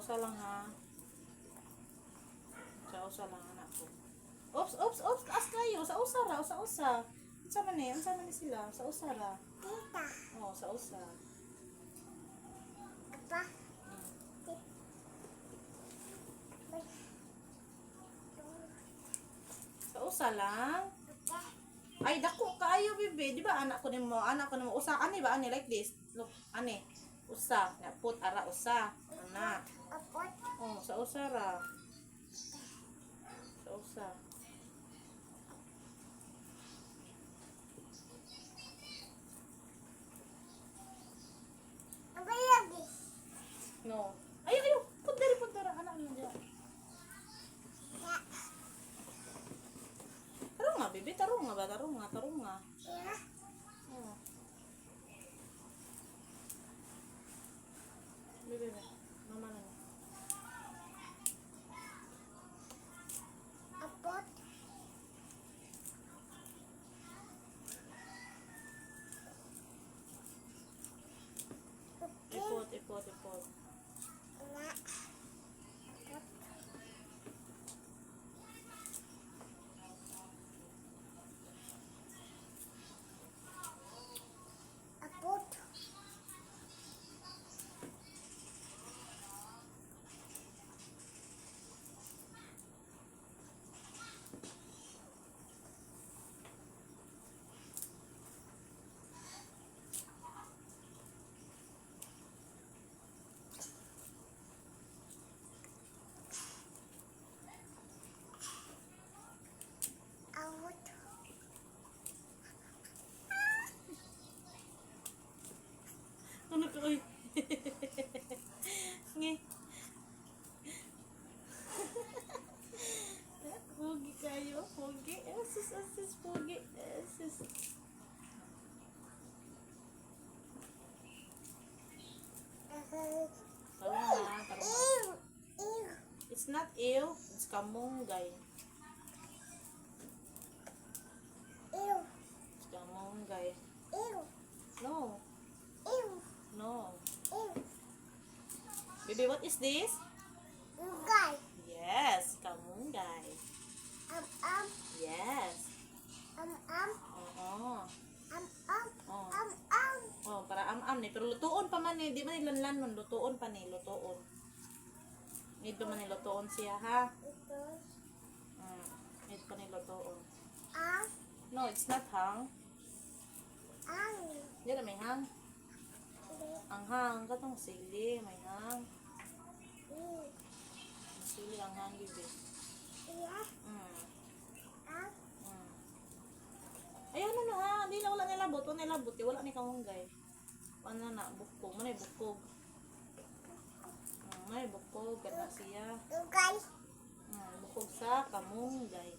Sausa lang ha. Sausa lang anak ko. Oops, oops, oops. Taas kayo. Sausa ra. Sausa. Unsa man eh? Unsa man ni sila? Sausa ra. Tita. Oh, sausa. Apa? Sausa lang. Ay, dako kaayo, bibi. Di ba anak ko nimo, usa ani ba ani like this? Look, ani. Usa, na put ara usa. Anak. Apot. Oh, sa usa ra. Sa usa. Apa lagi? No. Ayo, ayo. Put dari anak mo diya. Ya. Tarong nga, bibi, tarong nga ba? Tarong nga. Ya. Oh. Bibi, mama na. Apot. Ipot. Na. Apot. Awot. Ano ko, oy? Ngi. Pogi kayo, pogi. Asis, pogi. Asis. Tarong nga. Ew. Ew. It's not ew, it's kamunggay. Ew. It's kamunggay. Ew. No. Ew. No. Ew. Baby, what is this? Ugay. Yes, kamunggay. Am. Yes. Am. Oo. Am. Oh. Am. Oh, para am-am ni. Pero lutuon pa man ni. Di man nilanlan nun. Lutuon pa ni. Lutuon. Need pa man ni lutuon siya, ha? Ito. Need pa ni lutuon. Am. No, it's not hang. Ang. Di na may hang. Ang hang. Katong sili. May hang. Ni. Ang sili ang hang, bibi. Iya. Mm. Ang. Mm. Ay, ano na ha? Di na wala nilabot. Wala nilabot. Wala ni kamunggay. Ano na? Bukog. Manay bukog. Manay bukog. Gana siya. Ugay. Bukog sa kamunggay.